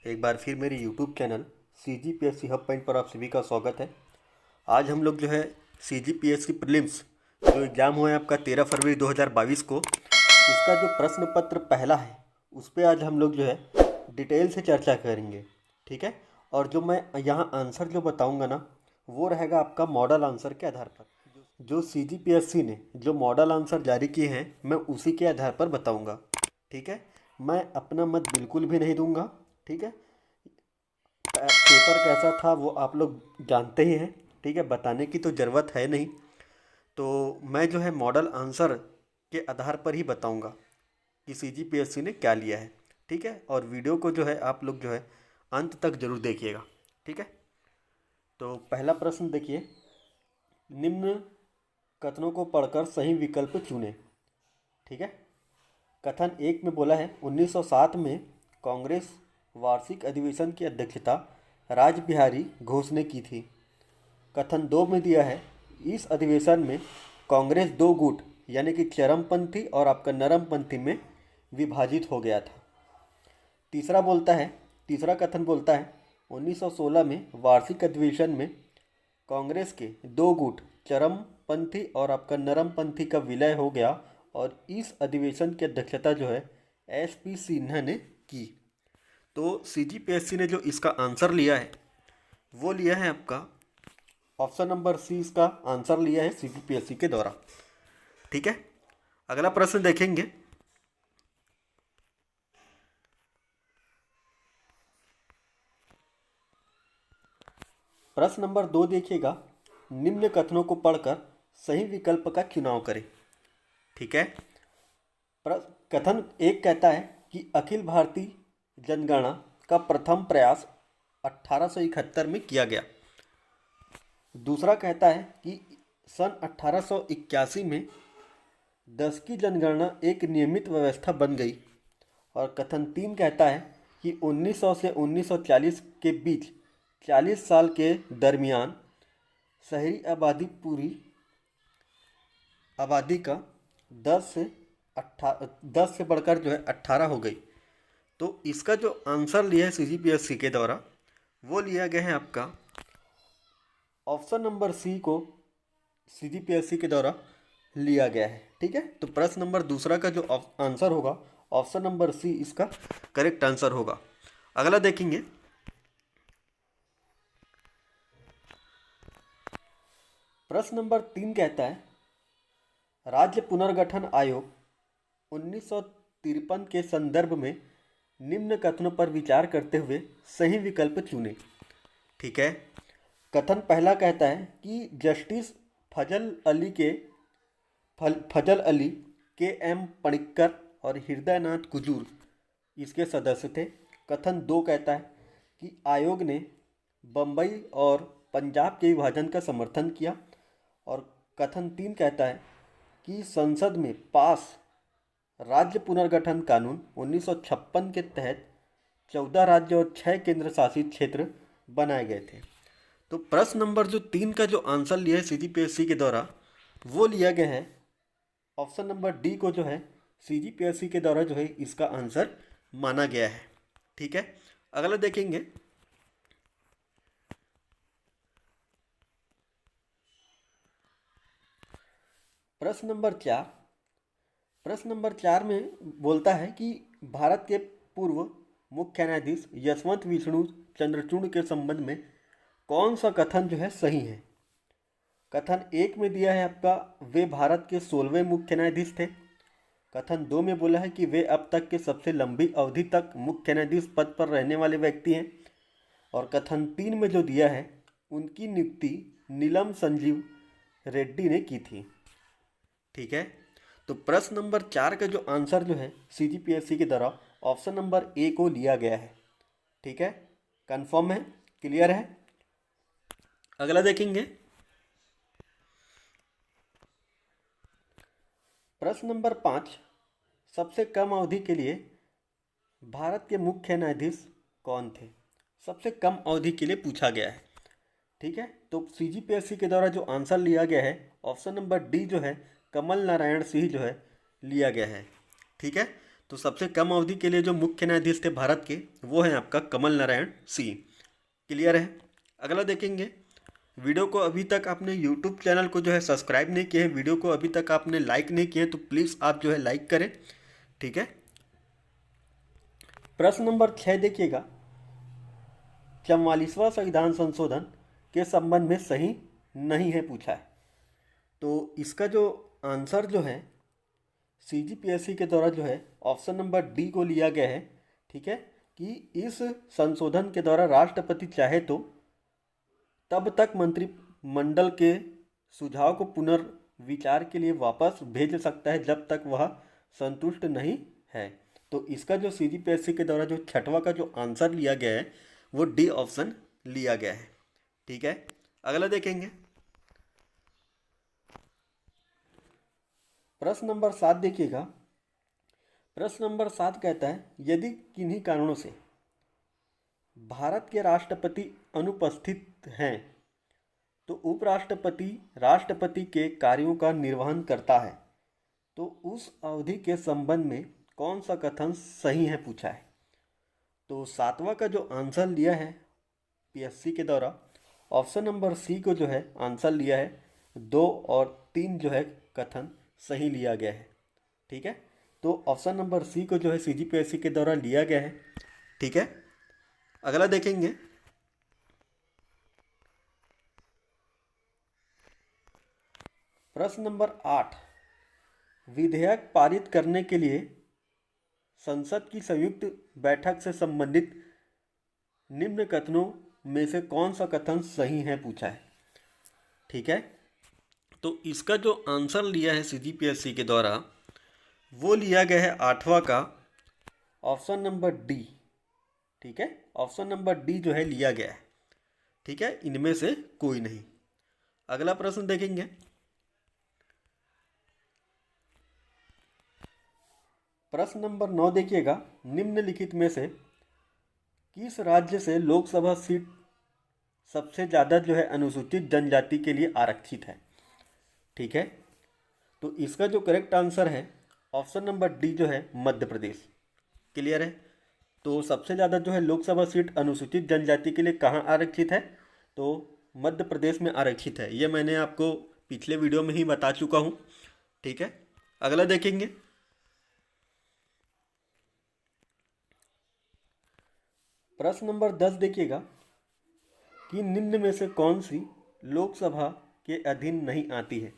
एक बार फिर मेरे YouTube channel CGPSC hub point पर आप सभी का स्वागत है। आज हम लोग जो है CGPSC प्रीलिम्स जो एग्ज़ाम हुआ है आपका 13 फरवरी 2022 को, उसका जो प्रश्न पत्र पहला है उस पर आज हम लोग जो है डिटेल से चर्चा करेंगे। ठीक है। और जो मैं यहाँ आंसर जो बताऊँगा ना, वो रहेगा आपका मॉडल आंसर के आधार पर। जो CGPSC ने जो मॉडल आंसर जारी किए हैं मैं उसी के आधार पर बताऊँगा। ठीक है। मैं अपना मत बिल्कुल भी नहीं दूंगा। ठीक है। पेपर कैसा था वो आप लोग जानते ही हैं। ठीक है, बताने की तो ज़रूरत है नहीं। तो मैं जो है मॉडल आंसर के आधार पर ही बताऊंगा कि CGPSC ने क्या लिया है। ठीक है। और वीडियो को जो है आप लोग जो है अंत तक जरूर देखिएगा। ठीक है। तो पहला प्रश्न देखिए, निम्न कथनों को पढ़कर सही विकल्प चुनें। ठीक है। कथन एक में बोला है 1907 में कांग्रेस वार्षिक अधिवेशन की अध्यक्षता राज घोष ने की थी। कथन दो में दिया है इस अधिवेशन में कांग्रेस दो गुट यानी कि चरमपंथी और आपका नरमपंथी में विभाजित हो गया था। तीसरा कथन बोलता है 1916 में वार्षिक अधिवेशन में कांग्रेस के दो गुट चरमपंथी और आपका नरमपंथी का विलय हो गया और इस अधिवेशन की अध्यक्षता जो है SP सिन्हा ने की। तो CGPSC ने जो इसका आंसर लिया है वो लिया है आपका ऑप्शन नंबर सी, इसका आंसर लिया है CGPSC के द्वारा। ठीक है। अगला प्रश्न देखेंगे, प्रश्न नंबर 2 देखिएगा, निम्न कथनों को पढ़कर सही विकल्प का चुनाव करें। ठीक है। कथन एक कहता है कि अखिल भारतीय जनगणना का प्रथम प्रयास 1871 में किया गया। दूसरा कहता है कि सन 1881 में 10 की जनगणना एक नियमित व्यवस्था बन गई। और कथन तीन कहता है कि 1900 से 1940 के बीच 40 साल के दरमियान शहरी आबादी पूरी आबादी का 10 से बढ़कर जो है 18 हो गई। तो इसका जो आंसर लिया है CGPSC के द्वारा वो लिया गया है आपका ऑप्शन नंबर सी को CGPSC के द्वारा लिया गया है। ठीक है। तो प्रश्न नंबर दूसरा का जो आंसर होगा ऑप्शन नंबर सी इसका करेक्ट आंसर होगा। अगला देखेंगे, प्रश्न नंबर 3 कहता है राज्य पुनर्गठन आयोग 1953 के संदर्भ में निम्न कथनों पर विचार करते हुए सही विकल्प चुनें। ठीक है। कथन पहला कहता है कि जस्टिस फजल अली KM पणिक्कर और हृदयनाथ कुजूर इसके सदस्य थे। कथन दो कहता है कि आयोग ने बम्बई और पंजाब के विभाजन का समर्थन किया। और कथन तीन कहता है कि संसद में पास राज्य पुनर्गठन कानून 1956 के तहत 14 राज्य और 6 केंद्र शासित क्षेत्र बनाए गए थे। तो प्रश्न नंबर जो 3 का जो आंसर लिया है CGPSC के द्वारा वो लिया गया है ऑप्शन नंबर डी को जो है CGPSC के द्वारा जो है इसका आंसर माना गया है। ठीक है। अगला देखेंगे, प्रश्न नंबर चार में बोलता है कि भारत के पूर्व मुख्य न्यायाधीश यशवंत विष्णु चंद्रचूड़ के संबंध में कौन सा कथन जो है सही है। कथन एक में दिया है आपका वे भारत के 16वें मुख्य न्यायाधीश थे। कथन दो में बोला है कि वे अब तक के सबसे लंबी अवधि तक मुख्य न्यायाधीश पद पर रहने वाले व्यक्ति हैं। और कथन तीन में जो दिया है उनकी नियुक्ति नीलम संजीव रेड्डी ने की थी। ठीक है। तो प्रश्न नंबर चार का जो आंसर जो है CGPSC के द्वारा ऑप्शन नंबर ए को लिया गया है। ठीक है। कंफर्म है, क्लियर है। अगला देखेंगे, प्रश्न नंबर 5, सबसे कम अवधि के लिए भारत के मुख्य न्यायाधीश कौन थे। सबसे कम अवधि के लिए पूछा गया है। ठीक है। तो CGPSC के द्वारा जो आंसर लिया गया है ऑप्शन नंबर डी जो है कमल नारायण सिंह जो है लिया गया है। ठीक है। तो सबसे कम अवधि के लिए जो मुख्य न्यायाधीश थे भारत के, वो हैं आपका कमल नारायण सिंह। क्लियर है। अगला देखेंगे, वीडियो को अभी तक आपने यूट्यूब चैनल को जो है सब्सक्राइब नहीं किया है, वीडियो को अभी तक आपने लाइक नहीं किए हैं, तो प्लीज़ आप जो है लाइक करें। ठीक है। प्रश्न नंबर 6 देखिएगा, 44वां संविधान संशोधन के संबंध में सही नहीं है पूछा है। तो इसका जो आंसर जो है CGPSC के द्वारा जो है ऑप्शन नंबर डी को लिया गया है। ठीक है, कि इस संशोधन के द्वारा राष्ट्रपति चाहे तो तब तक मंत्रिमंडल के सुझाव को पुनर्विचार के लिए वापस भेज सकता है जब तक वह संतुष्ट नहीं है। तो इसका जो CGPSC के द्वारा जो छठवां का जो आंसर लिया गया है वो डी ऑप्शन लिया गया है। ठीक है। अगला देखेंगे, प्रश्न नंबर 7 देखिएगा। प्रश्न नंबर 7 कहता है, यदि किन्हीं कारणों से भारत के राष्ट्रपति अनुपस्थित हैं तो उपराष्ट्रपति राष्ट्रपति के कार्यों का निर्वहन करता है, तो उस अवधि के संबंध में कौन सा कथन सही है पूछा है। तो 7वां का जो आंसर लिया है PSC के द्वारा, ऑप्शन नंबर सी को जो है आंसर लिया है। 2 और 3 जो है कथन सही लिया गया है। ठीक है, तो ऑप्शन नंबर सी को जो है CGPSC के द्वारा लिया गया है। ठीक है। अगला देखेंगे, प्रश्न नंबर 8, विधेयक पारित करने के लिए संसद की संयुक्त बैठक से संबंधित निम्न कथनों में से कौन सा कथन सही है पूछा है। ठीक है, तो इसका जो आंसर लिया है CGPSC के द्वारा वो लिया गया है 8वां का ऑप्शन नंबर डी। ठीक है, ऑप्शन नंबर डी जो है लिया गया है। ठीक है, इनमें से कोई नहीं। अगला प्रश्न देखेंगे, प्रश्न नंबर 9 देखिएगा, निम्नलिखित में से किस राज्य से लोकसभा सीट सबसे ज़्यादा जो है अनुसूचित जनजाति के लिए आरक्षित है। ठीक है, तो इसका जो करेक्ट आंसर है ऑप्शन नंबर डी जो है मध्य प्रदेश। क्लियर है। तो सबसे ज़्यादा जो है लोकसभा सीट अनुसूचित जनजाति के लिए कहाँ आरक्षित है, तो मध्य प्रदेश में आरक्षित है। ये मैंने आपको पिछले वीडियो में ही बता चुका हूँ। ठीक है। अगला देखेंगे, प्रश्न नंबर 10 देखिएगा कि निम्न में से कौन सी लोकसभा के अधीन नहीं आती है।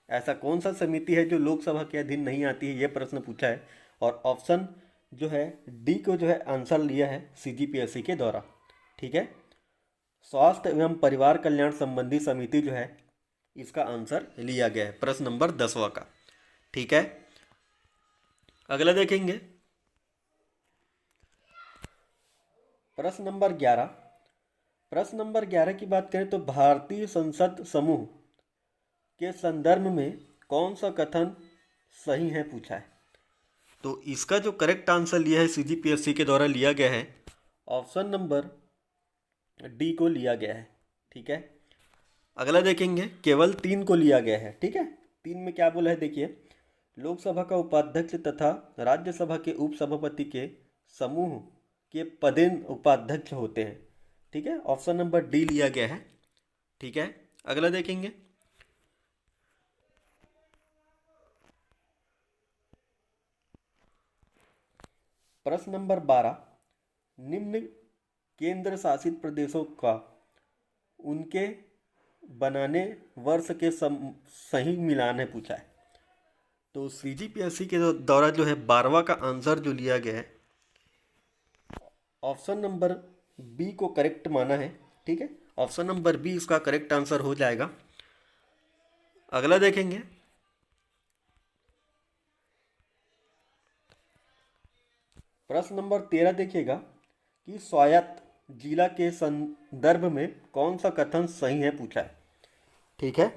ऐसा कौन सा समिति है जो लोकसभा के अधीन नहीं आती है, यह प्रश्न पूछा है। और ऑप्शन जो है डी को जो है आंसर लिया है CGPSC के द्वारा। ठीक है, स्वास्थ्य एवं परिवार कल्याण संबंधी समिति जो है इसका आंसर लिया गया है प्रश्न नंबर 10वां का। ठीक है। अगला देखेंगे, प्रश्न नंबर 11। प्रश्न नंबर 11 की बात करें तो भारतीय संसद समूह के संदर्भ में कौन सा कथन सही है पूछा है। तो इसका जो करेक्ट आंसर लिया है CGPSC के द्वारा लिया गया है ऑप्शन नंबर डी को लिया गया है। ठीक है। अगला देखेंगे, केवल 3 को लिया गया है। ठीक है, 3 में क्या बोला है देखिए, लोकसभा का उपाध्यक्ष तथा राज्यसभा के उपसभापति के समूह के पदेन उपाध्यक्ष होते हैं। ठीक है, ऑप्शन नंबर डी लिया गया है। ठीक है। अगला देखेंगे, प्रश्न नंबर 12, निम्न केंद्र शासित प्रदेशों का उनके बनाने वर्ष के सही मिलान है पूछा है। तो CGPSC के द्वारा जो है 12वां का आंसर जो लिया गया है ऑप्शन नंबर बी को करेक्ट माना है। ठीक है, ऑप्शन नंबर बी इसका करेक्ट आंसर हो जाएगा। अगला देखेंगे, प्रश्न नंबर 13 देखिएगा कि स्वायत्त जिला के संदर्भ में कौन सा कथन सही है पूछा है। ठीक है,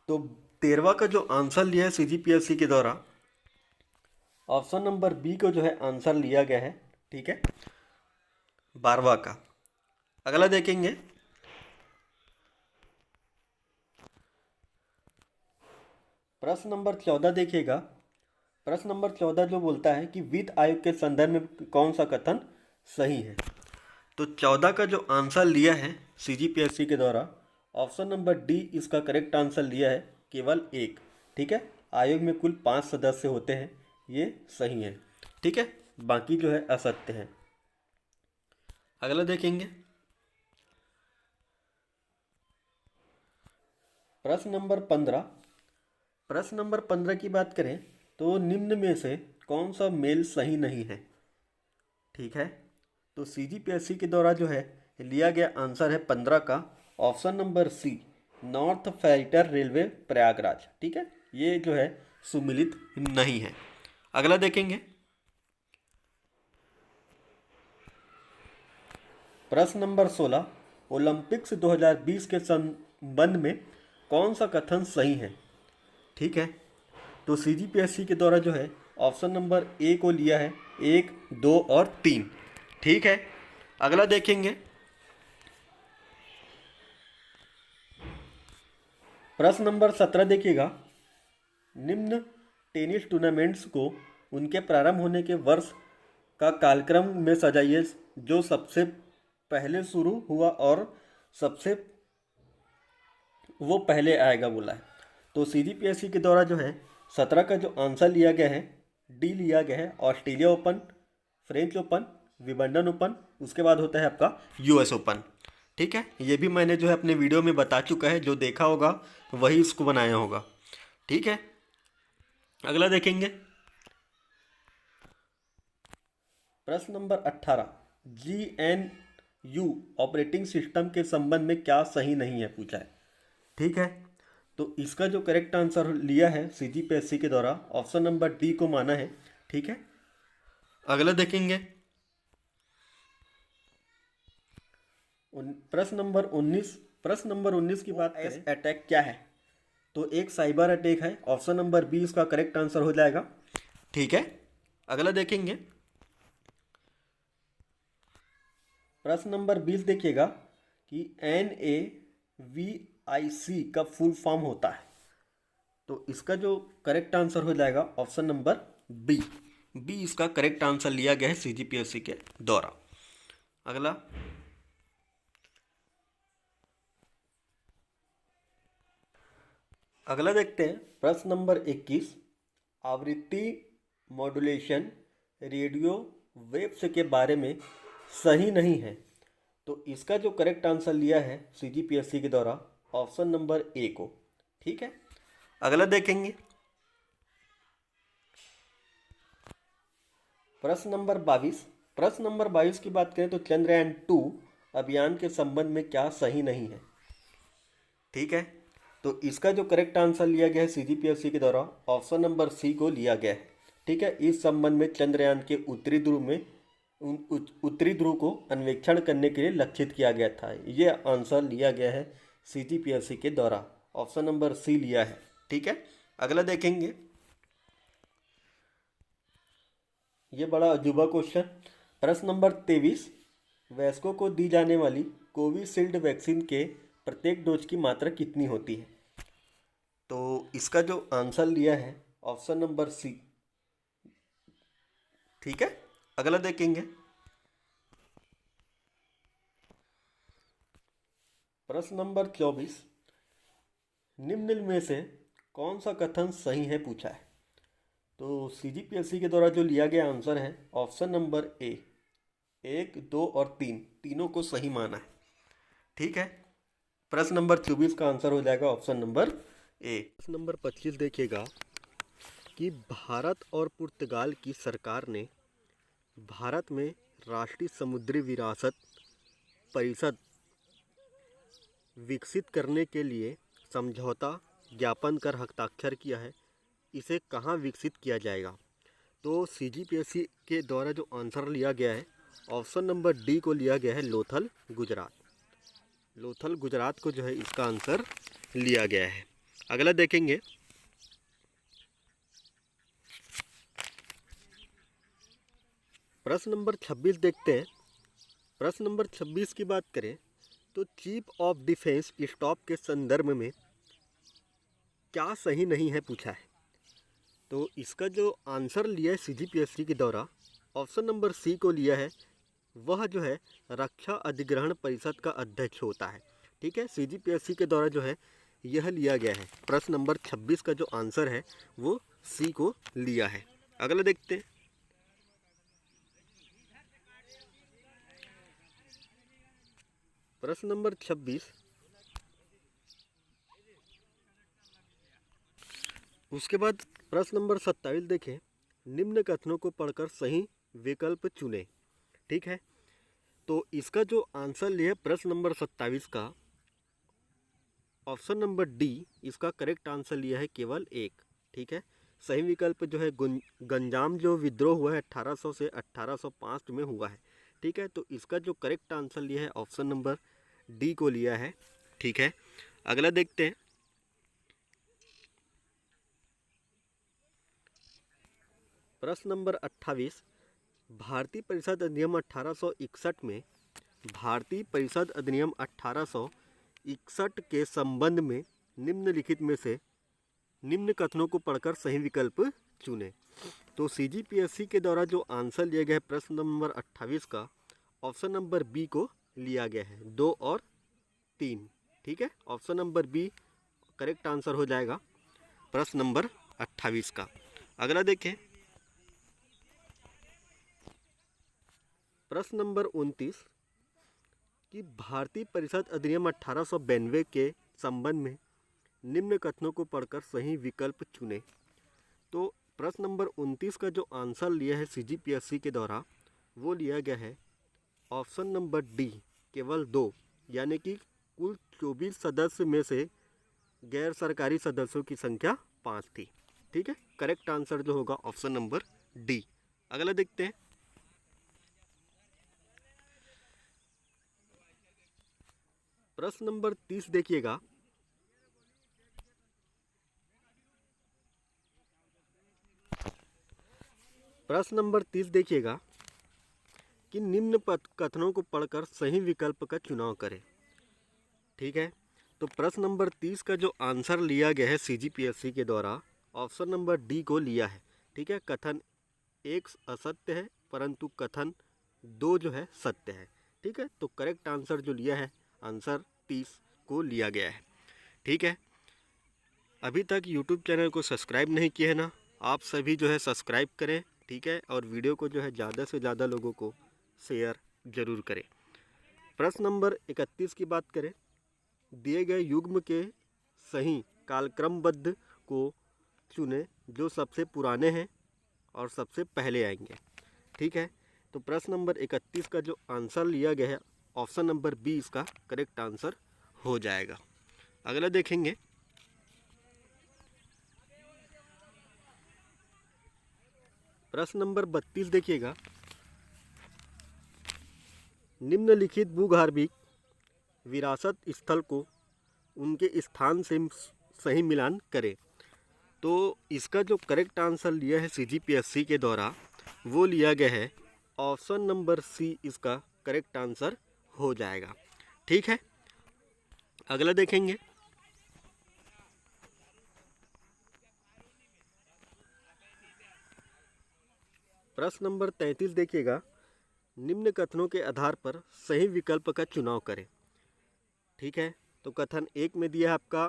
तो 13वां का जो आंसर लिया है CGPSC के द्वारा ऑप्शन नंबर बी को जो है आंसर लिया गया है। ठीक है, 12वां का। अगला देखेंगे, प्रश्न नंबर 14 देखिएगा, प्रश्न नंबर 14 जो बोलता है कि वित्त आयोग के संदर्भ में कौन सा कथन सही है। तो 14 का जो आंसर लिया है सीजीपीएससी के द्वारा, ऑप्शन नंबर डी इसका करेक्ट आंसर लिया है, केवल एक। ठीक है, आयोग में कुल 5 सदस्य होते हैं, ये सही है। ठीक है, बाकी जो है असत्य है। अगला देखेंगे प्रश्न नंबर 15। प्रश्न नंबर 15 की बात करें तो निम्न में से कौन सा मेल सही नहीं है। ठीक है, तो सीजीपीएससी के द्वारा जो है लिया गया आंसर है 15 का ऑप्शन नंबर सी, नॉर्थ फेरिटर रेलवे प्रयागराज। ठीक है, ये जो है सुमिलित नहीं है। अगला देखेंगे प्रश्न नंबर 16, ओलंपिक्स 2020 के संबंध में कौन सा कथन सही है। ठीक है, तो सीजीपीएससी के द्वारा जो है ऑप्शन नंबर ए को लिया है, 1, 2 और 3। ठीक है, अगला देखेंगे प्रश्न नंबर 17 देखिएगा, निम्न टेनिस टूर्नामेंट्स को उनके प्रारंभ होने के वर्ष का कालक्रम में सजाइए जो सबसे पहले शुरू हुआ और सबसे वो पहले आएगा बोला है। तो सीजीपीएससी के द्वारा जो है 17 का जो आंसर लिया गया है, डी लिया गया है, Australia open, French open, Wimbledon open, उसके बाद होता है आपका यूएस ओपन। ठीक है, ये भी मैंने जो है अपने वीडियो में बता चुका है, जो देखा होगा वही इसको बनाया होगा। ठीक है, अगला देखेंगे प्रश्न नंबर 18, GNU ऑपरेटिंग सिस्टम के संबंध में क्या सही नहीं है पूछा है। ठीक है, तो इसका जो करेक्ट आंसर लिया है सीजीपीएससी के द्वारा, ऑप्शन नंबर डी को माना है। ठीक है, अगला देखेंगे प्रश्न नंबर 19। प्रश्न नंबर 19 की बात करें, अटैक क्या है, तो एक साइबर अटैक है, ऑप्शन नंबर बी इसका करेक्ट आंसर हो जाएगा। ठीक है, अगला देखेंगे प्रश्न नंबर 20 देखिएगा कि NAVIC का फुल फॉर्म होता है, तो इसका जो करेक्ट आंसर हो जाएगा ऑप्शन नंबर बी, बी इसका करेक्ट आंसर लिया गया है सीजीपीएससी के द्वारा। अगला देखते हैं प्रश्न नंबर 21, आवृत्ति मॉड्यूलेशन रेडियो वेव्स के बारे में सही नहीं है, तो इसका जो करेक्ट आंसर लिया है सीजीपीएससी के द्वारा, ऑप्शन नंबर ए को। ठीक है, अगला देखेंगे प्रश्न नंबर 22। प्रश्न नंबर 22 की बात करें तो चंद्रयान 2 अभियान के संबंध में क्या सही नहीं है। ठीक है, तो इसका जो करेक्ट आंसर लिया गया है सीजीपीएससी के द्वारा, ऑप्शन नंबर सी को लिया गया है। ठीक है, इस संबंध में चंद्रयान के उत्तरी ध्रुव को अन्वेषण करने के लिए लक्षित किया गया था, ये आंसर लिया गया है सीजीपीएससी के द्वारा, ऑप्शन नंबर सी लिया है। ठीक है, अगला देखेंगे, ये बड़ा अजूबा क्वेश्चन, प्रश्न नंबर 23, वयस्कों को दी जाने वाली कोविशील्ड वैक्सीन के प्रत्येक डोज की मात्रा कितनी होती है, तो इसका जो आंसर लिया है ऑप्शन नंबर सी। ठीक है, अगला देखेंगे प्रश्न नंबर 24, निम्न में से कौन सा कथन सही है पूछा है, तो सीजीपीएससी के द्वारा जो लिया गया आंसर है ऑप्शन नंबर ए, 1, 2 और 3 तीनों को सही माना है। ठीक है, प्रश्न नंबर 24 का आंसर हो जाएगा ऑप्शन नंबर ए। प्रश्न नंबर 25 देखिएगा कि भारत और पुर्तगाल की सरकार ने भारत में राष्ट्रीय समुद्री विरासत परिषद विकसित करने के लिए समझौता ज्ञापन कर हस्ताक्षर किया है, इसे कहाँ विकसित किया जाएगा, तो सीजीपीएससी के द्वारा जो आंसर लिया गया है ऑप्शन नंबर डी को लिया गया है, लोथल गुजरात। लोथल गुजरात को जो है इसका आंसर लिया गया है। अगला देखेंगे प्रश्न नंबर 26 देखते हैं। प्रश्न नंबर 26 की बात करें तो चीफ ऑफ डिफेंस स्टाफ के संदर्भ में क्या सही नहीं है पूछा है, तो इसका जो आंसर लिया है CGPSC के द्वारा, ऑप्शन नंबर सी को लिया है। वह जो है रक्षा अधिग्रहण परिषद का अध्यक्ष होता है। ठीक है, CGPSC के द्वारा जो है यह लिया गया है। प्रश्न नंबर 26 का जो आंसर है वो सी को लिया है। अगला देखते हैं। प्रश्न नंबर 26, उसके बाद प्रश्न नंबर 27 देखें। निम्न कथनों को पढ़कर सही विकल्प चुनें। ठीक है, तो इसका जो आंसर लिया है प्रश्न नंबर 27 का, ऑप्शन नंबर डी इसका करेक्ट आंसर लिया है केवल एक। ठीक है, सही विकल्प जो है गंजाम जो विद्रोह हुआ है 1800 से 1805 में हुआ है। ठीक है, तो इसका जो करेक्ट आंसर लिया है ऑप्शन नंबर डी को लिया है। ठीक है, अगला देखते हैं। प्रश्न नंबर 28, भारतीय परिषद अधिनियम 1861 में भारतीय परिषद अधिनियम 1861 के संबंध में निम्नलिखित में से निम्न कथनों को पढ़कर सही विकल्प चुनें। तो CGPSC के द्वारा जो आंसर लिया गया है प्रश्न नंबर 28 का, ऑप्शन नंबर बी को लिया गया है, 2 और 3। ठीक है, option number B correct answer हो जाएगा प्रश्न नंबर 28 का। अगला देखें। प्रश्न नंबर 29 कि भारतीय परिषद अधिनियम 1892 के संबंध में निम्न कथनों को पढ़कर सही विकल्प चुनें। तो प्रश्न नंबर 29 का जो आंसर लिया है CGPSC के द्वारा वो लिया गया है ऑप्शन नंबर डी केवल 2, यानी कि कुल 24 सदस्य में से गैर सरकारी सदस्यों की संख्या 5 थी। ठीक है, करेक्ट आंसर जो होगा ऑप्शन नंबर डी। अगला देखते हैं। प्रश्न नंबर 30 देखिएगा। प्रश्न नंबर 30 देखिएगा कि निम्न कथनों को पढ़कर सही विकल्प का चुनाव करें। ठीक है, तो प्रश्न नंबर 30 का जो आंसर लिया गया है CGPSC के द्वारा, ऑप्शन नंबर डी को लिया है। ठीक है, कथन 1 असत्य है परंतु कथन 2 जो है सत्य है। ठीक है, तो करेक्ट आंसर जो लिया है आंसर 30 को लिया गया है। ठीक है, अभी तक YouTube चैनल को सब्सक्राइब नहीं किया है ना, आप सभी जो है सब्सक्राइब करें। ठीक है, और वीडियो को जो है ज़्यादा से ज़्यादा लोगों को शेयर जरूर करें। प्रश्न नंबर 31 की बात करें। दिए गए युग्म के सही कालक्रमबद्ध को चुनें जो सबसे पुराने हैं और सबसे पहले आएंगे। ठीक है, तो प्रश्न नंबर 31 का जो आंसर लिया गया है ऑप्शन नंबर बी इसका करेक्ट आंसर हो जाएगा। अगला देखेंगे। प्रश्न नंबर 32 देखिएगा। निम्नलिखित भूगर्भिक विरासत स्थल को उनके स्थान से सही मिलान करें। तो इसका जो करेक्ट आंसर लिया है CGPSC के द्वारा वो लिया गया है ऑप्शन नंबर सी इसका करेक्ट आंसर हो जाएगा। ठीक है, अगला देखेंगे। प्रश्न नंबर 33 देखिएगा। निम्न कथनों के आधार पर सही विकल्प का चुनाव करें। ठीक है, तो कथन 1 में दिया है आपका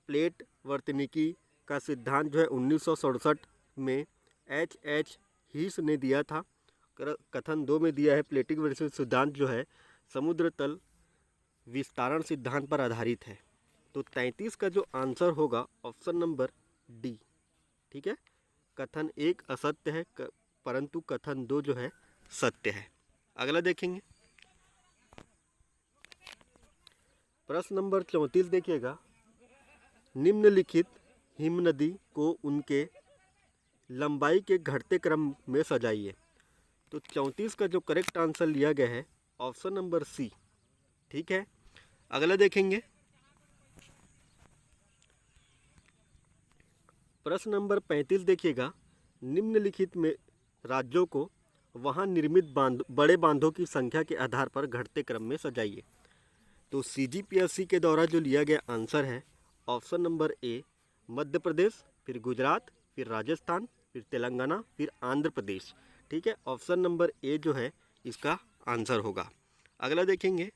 प्लेट वर्तनिकी का सिद्धांत जो है 1967 में H हीस ने दिया था। कथन 2 में दिया है प्लेटिक वर्तनिकी सिद्धांत जो है समुद्र तल विस्तारण सिद्धांत पर आधारित है। तो 33 का जो आंसर होगा ऑप्शन नंबर डी। ठीक है, कथन 1 असत्य है परंतु कथन 2 जो है सत्य है। अगला देखेंगे। प्रश्न नंबर 34 देखिएगा। निम्नलिखित हिमनदी को उनके लंबाई के घटते क्रम में सजाइए। तो 34 का जो करेक्ट आंसर लिया गया है ऑप्शन नंबर सी। ठीक है, अगला देखेंगे। प्रश्न नंबर 35 देखिएगा। निम्नलिखित में राज्यों को वहां निर्मित बड़े बांधों की संख्या के आधार पर घटते क्रम में सजाइए। तो CGPSC के द्वारा जो लिया गया आंसर है option number A Madhya Pradesh, फिर गुजरात, फिर राजस्थान, फिर तेलंगाना, फिर आंध्र प्रदेश। ठीक है, ऑप्शन नंबर ए जो है इसका आंसर होगा। अगला देखेंगे,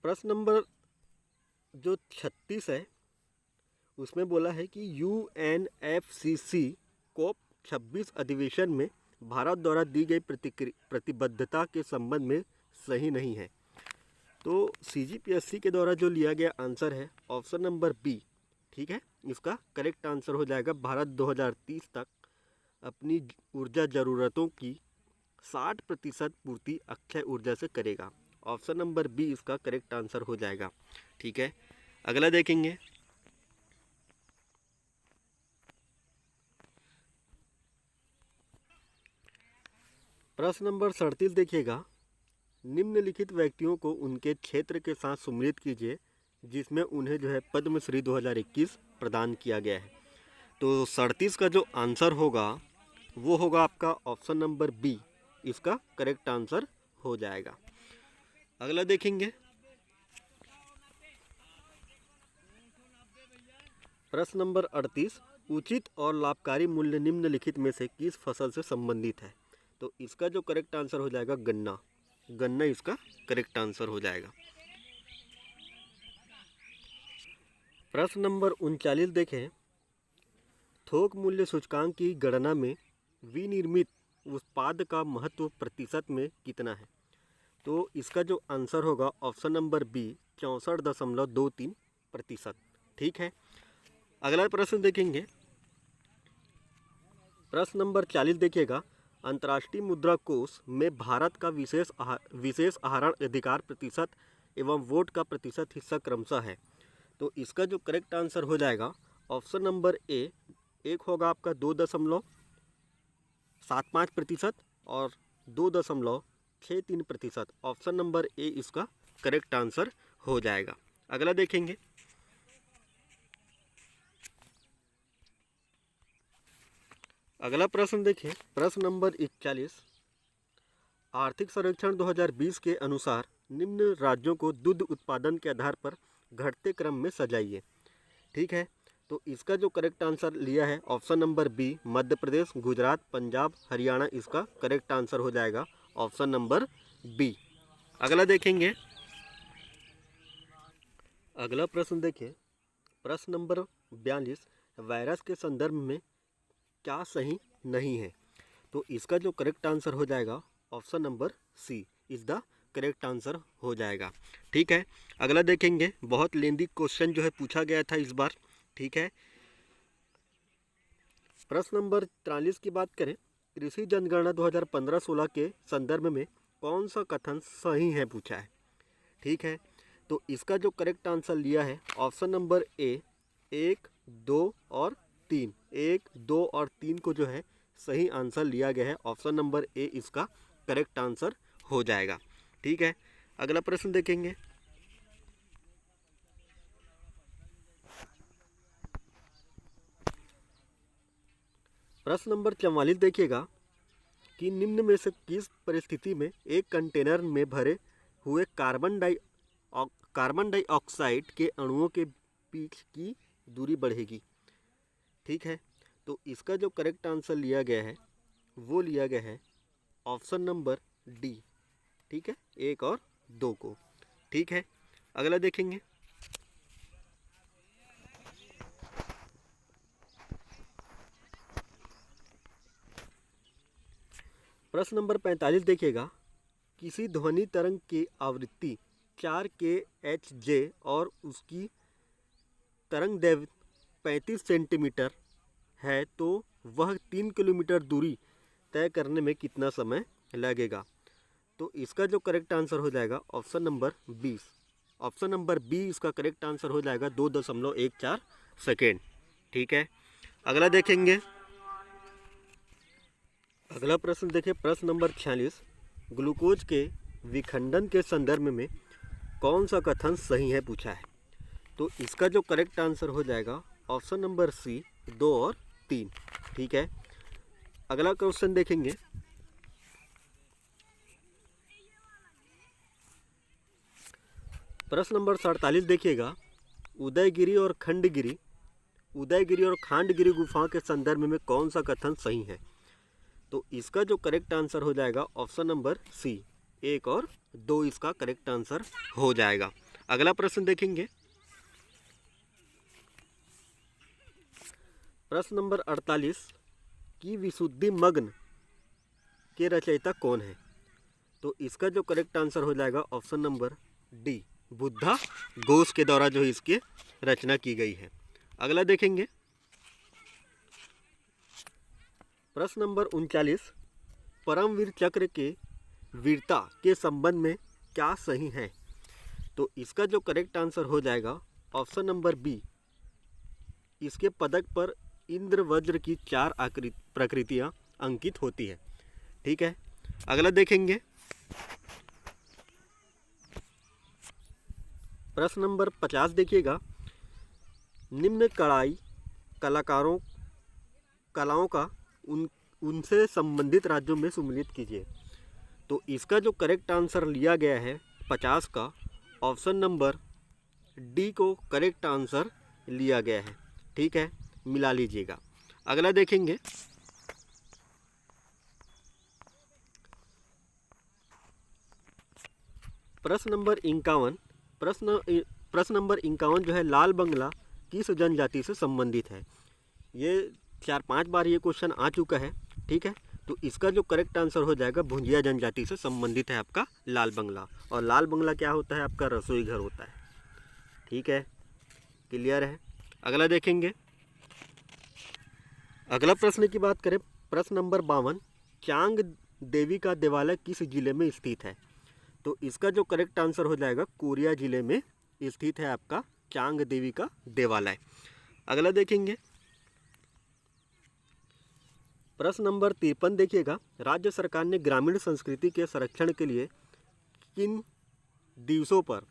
प्रश्न नंबर जो 36 है उसमें बोला है कि UNFCCC COP 26 अधिवेशन में भारत द्वारा दी गई प्रतिबद्धता के संबंध में सही नहीं है। तो CGPSC के द्वारा जो लिया गया आंसर है ऑप्शन नंबर बी। ठीक है, इसका करेक्ट आंसर हो जाएगा भारत 2030 तक अपनी ऊर्जा ज़रूरतों की 60% पूर्ति अक्षय ऊर्जा से करेगा। ऑप्शन नंबर बी इसका करेक्ट आंसर हो जाएगा। ठीक है, अगला देखेंगे, प्रश्न नंबर 37 देखिएगा, निम्नलिखित व्यक्तियों को उनके क्षेत्र के साथ सम्मिलित कीजिए जिसमें उन्हें जो है पद्मश्री 2021 प्रदान किया गया है। तो 37 का जो आंसर होगा वो होगा आपका ऑप्शन नंबर बी, इसका करेक्ट आंसर हो जाएगा। अगला देखेंगे, प्रश्न नंबर 38, उचित और लाभकारी मूल्य निम्नलिखित में से किस फसल से संबंधित है। तो इसका जो करेक्ट आंसर हो जाएगा गन्ना, गन्ना इसका करेक्ट आंसर हो जाएगा। प्रश्न नंबर 39 देखें, थोक मूल्य सूचकांक की गणना में विनिर्मित उत्पाद का महत्व प्रतिशत में कितना है। तो इसका जो आंसर होगा ऑप्शन नंबर बी 64.23%। ठीक है, अगला प्रश्न देखेंगे, प्रश्न नंबर 40 देखिएगा, अंतर्राष्ट्रीय मुद्रा कोष में भारत का विशेष आहरण अधिकार प्रतिशत एवं वोट का प्रतिशत हिस्सा क्रमशः है। तो इसका जो करेक्ट आंसर हो जाएगा ऑप्शन नंबर ए, एक होगा आपका 2.75% और 2.63%। ऑप्शन नंबर ए इसका करेक्ट आंसर हो जाएगा। अगला देखेंगे, अगला प्रश्न देखें, प्रश्न नंबर 41, आर्थिक सर्वेक्षण 2020 के अनुसार निम्न राज्यों को दूध उत्पादन के आधार पर घटते क्रम में सजाइए। ठीक है, तो इसका जो करेक्ट आंसर लिया है option number B, Madhya Pradesh, Gujarat, Punjab, Haryana, इसका करेक्ट आंसर हो जाएगा ऑप्शन नंबर बी। अगला देखेंगे, अगला प्रश्न देखिए, प्रश्न नंबर 42, वायरस के संदर्भ में क्या सही नहीं है। तो इसका जो करेक्ट आंसर हो जाएगा option number C is the correct answer हो जाएगा। ठीक है, अगला देखेंगे, बहुत लेंदी क्वेश्चन जो है पूछा गया था इस बार। ठीक है, प्रश्न नंबर 43 की बात करें, कृषि जनगणना 2015-16 के संदर्भ में कौन सा कथन सही है पूछा है। ठीक है, तो इसका जो करेक्ट आंसर लिया है ऑप्शन नंबर ए, 1, 2 और 3, 1, 2 और 3 को जो है सही आंसर लिया गया है। ऑप्शन नंबर ए इसका करेक्ट आंसर हो जाएगा। ठीक है, अगला प्रश्न देखेंगे, प्रश्न नंबर 44 देखिएगा कि निम्न में से किस परिस्थिति में एक कंटेनर में भरे हुए कार्बन डाइऑक्साइड के अणुओं के बीच की दूरी बढ़ेगी। ठीक है, तो इसका जो करेक्ट आंसर लिया गया है वो लिया गया है ऑप्शन नंबर डी। ठीक है, 1 और 2 को। ठीक है, अगला देखेंगे, प्रश्न नंबर 45 देखिएगा, किसी ध्वनि तरंग की आवृत्ति 4 kHz और उसकी तरंग दैर्घ्य 35 सेंटीमीटर है तो वह 3 किलोमीटर दूरी तय करने में कितना समय लगेगा। तो इसका जो करेक्ट आंसर हो जाएगा option number 20। Option number B इसका करेक्ट आंसर हो जाएगा 2.14 सेकेंड। ठीक है, अगला देखेंगे, अगला प्रश्न देखिए, प्रश्न नंबर 46, ग्लूकोज के विखंडन के संदर्भ में कौन सा कथन सही है पूछा है। तो इसका जो करेक्ट आंसर हो जाएगा ऑप्शन नंबर सी, 2 और 3। ठीक है, अगला क्वेश्चन देखेंगे, प्रश्न नंबर 47 देखिएगा, उदयगिरी और खांडगिरी गुफाओं के संदर्भ में कौन सा कथन सही है? तो इसका जो करेक्ट आंसर हो जाएगा ऑप्शन नंबर सी, 1 और 2 इसका करेक्ट आंसर हो जाएगा। अगला प्रश्न देखेंगे, प्रश्न नंबर 48 की विशुद्धिमग्न के रचयिता कौन है? तो इसका जो करेक्ट आंसर हो जाएगा option number D, Buddha Ghosh के द्वारा जो इसकी रचना की गई है। अगला देखेंगे, प्रश्न नंबर 39 परमवीर चक्र के वीरता के संबंध में क्या सही है? तो इसका जो करेक्ट आंसर हो जाएगा ऑप्शन नंबर बी, इसके पदक पर इंद्र वज्र की 4 प्रकृतियां अंकित होती है। ठीक है, अगला देखेंगे, प्रश्न नंबर 50 देखिएगा, निम्न कलाओं का उनसे संबंधित राज्यों में सम्मिलित कीजिए। तो इसका जो करेक्ट आंसर लिया गया है 50 का, ऑप्शन नंबर डी को करेक्ट आंसर लिया गया है। ठीक है, मिला लीजिएगा। अगला देखेंगे, प्रश्न नंबर 51 प्रश्न नंबर 51 जो है, लाल बंगला किस जनजाति से संबंधित है? ये 4-5 बार ये क्वेश्चन आ चुका है। ठीक है, तो इसका जो करेक्ट आंसर हो जाएगा भुंजिया जनजाति से संबंधित है आपका लाल बंगला। और लाल बंगला क्या होता है? आपका रसोई घर होता है। ठीक है, क्लियर है। अगला देखेंगे, अगला प्रश्न की बात करें, प्रश्न नंबर 52 चांग देवी का देवालय किस जिले में स्थित है? तो इसका जो करेक्ट आंसर हो जाएगा कोरिया जिले में स्थित है आपका चांग देवी का देवालय। अगला देखेंगे, प्रश्न नंबर 53 देखिएगा, राज्य सरकार ने ग्रामीण संस्कृति के संरक्षण के लिए किन दिवसों पर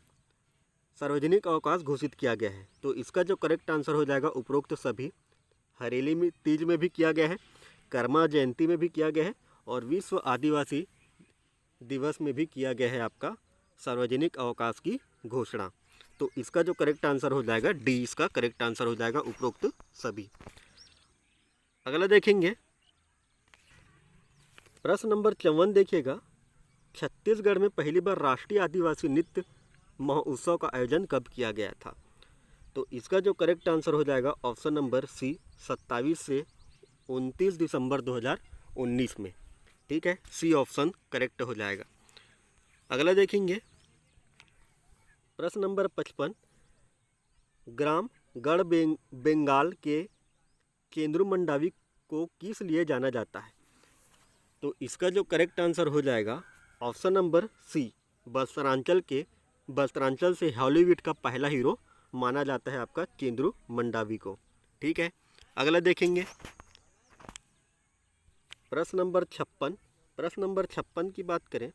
सार्वजनिक अवकाश घोषित किया गया है? तो इसका जो करेक्ट आंसर हो जाएगा उपरोक्त सभी, हरेली में तीज में भी किया गया है, कर्मा जयंती में भी किया गया है और विश्व आदिवासी दिवस में भी किया गया है आपका सार्वजनिक अवकाश की घोषणा। तो इसका जो करेक्ट आंसर हो जाएगा डी, इसका करेक्ट आंसर हो जाएगा उपरोक्त सभी। अगला देखेंगे, प्रश्न नंबर 54 देखिएगा, छत्तीसगढ़ में पहली बार राष्ट्रीय आदिवासी नृत्य महोत्सव का आयोजन कब किया गया था? तो इसका जो करेक्ट आंसर हो जाएगा ऑप्शन नंबर सी, 27 से 29 दिसंबर 2019 में। ठीक है, सी ऑप्शन करेक्ट हो जाएगा। अगला देखेंगे, प्रश्न नंबर 55 ग्राम गढ़ बेंगाल के केंद्रुमंडावी को किस लिए जाना जाता है? तो इसका जो करेक्ट आंसर हो जाएगा ऑप्शन नंबर सी, वस्त्रांचल से हॉलीवुड का पहला हीरो माना जाता है आपका केंद्रुमंडावी को। ठीक है, अगला देखेंगे, प्रश्न नंबर 56 की बात करें,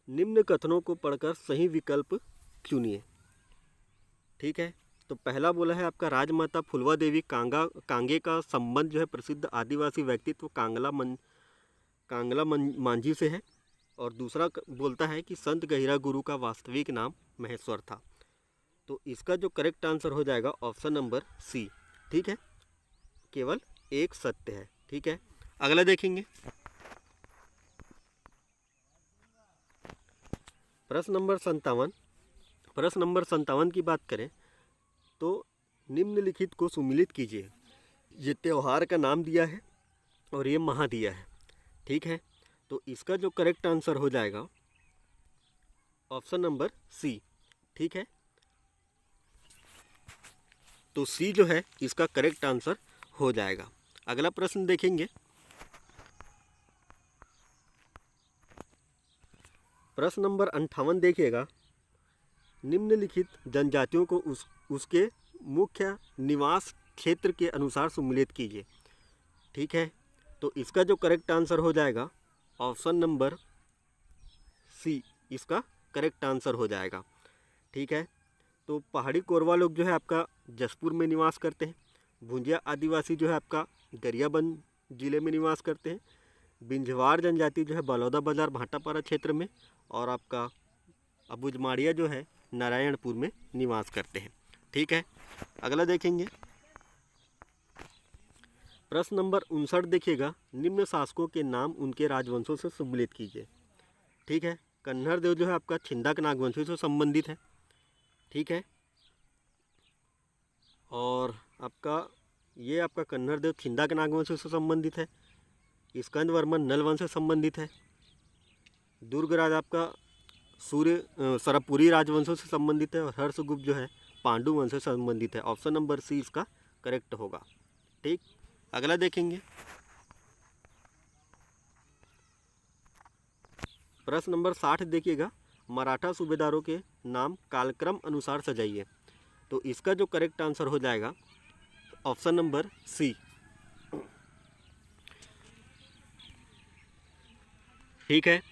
निम्न कथनों को पढ़कर सही विकल्प चुनिए। ठीक है, तो पहला बोला है आपका राजमाता फुलवा देवी कांगे का संबंध जो है प्रसिद्ध आदिवासी व्यक्तित्व कांगला मांझी से है। और दूसरा बोलता है कि संत गहिरा गुरु का वास्तविक नाम महेश्वर था। तो इसका जो करेक्ट आंसर हो जाएगा ऑप्शन नंबर सी। ठीक है, केवल एक सत्य है। ठीक है, अगला देखेंगे, प्रश्न नंबर 57 की बात करें तो निम्नलिखित को सुमिलित कीजिए। ये त्यौहार का नाम दिया है और ये माह दिया है। ठीक है, तो इसका जो करेक्ट आंसर हो जाएगा ऑप्शन नंबर सी। ठीक है, तो सी जो है इसका करेक्ट आंसर हो जाएगा। अगला प्रश्न देखेंगे, प्रश्न नंबर 58 देखिएगा, निम्नलिखित जनजातियों को उसके मुख्य निवास क्षेत्र के अनुसार सम्मिलित कीजिए। ठीक है, तो इसका जो करेक्ट आंसर हो जाएगा ऑप्शन नंबर सी, इसका करेक्ट आंसर हो जाएगा। ठीक है, तो पहाड़ी कोरवा लोग जो है आपका जसपुर में निवास करते हैं, भुंजिया आदिवासी जो है आपका गरियाबंद जिले में निवास करते हैं, बिंझवाड़ जनजाति जो है बलौदा बाजार भाटापारा क्षेत्र में, और आपका अब बुजमाड़िया जो है नारायणपुर में निवास करते हैं। ठीक है, अगला देखेंगे प्रश्न नंबर 59 देखिएगा, निम्न शासकों के नाम उनके राजवंशों से सम्मिलित कीजिए। ठीक है, कन्नड़ देव जो है आपका छिंदक नागवंशी से संबंधित है। ठीक है, और आपका ये आपका कन्नड़ देव छिंदक नागवंशी से संबंधित है। स्कंद वर्मन नल वंश से संबंधित है। दुर्गराज आपका सरपुरी राजवंशों से संबंधित है। और हर्षगुप्त जो है पांडु वंश से संबंधित है। ऑप्शन नंबर सी इसका करेक्ट होगा। ठीक, अगला देखेंगे प्रश्न नंबर 60 देखिएगा, मराठा सूबेदारों के नाम कालक्रम अनुसार सजाइए। तो इसका जो करेक्ट आंसर हो जाएगा ऑप्शन नंबर सी। ठीक है,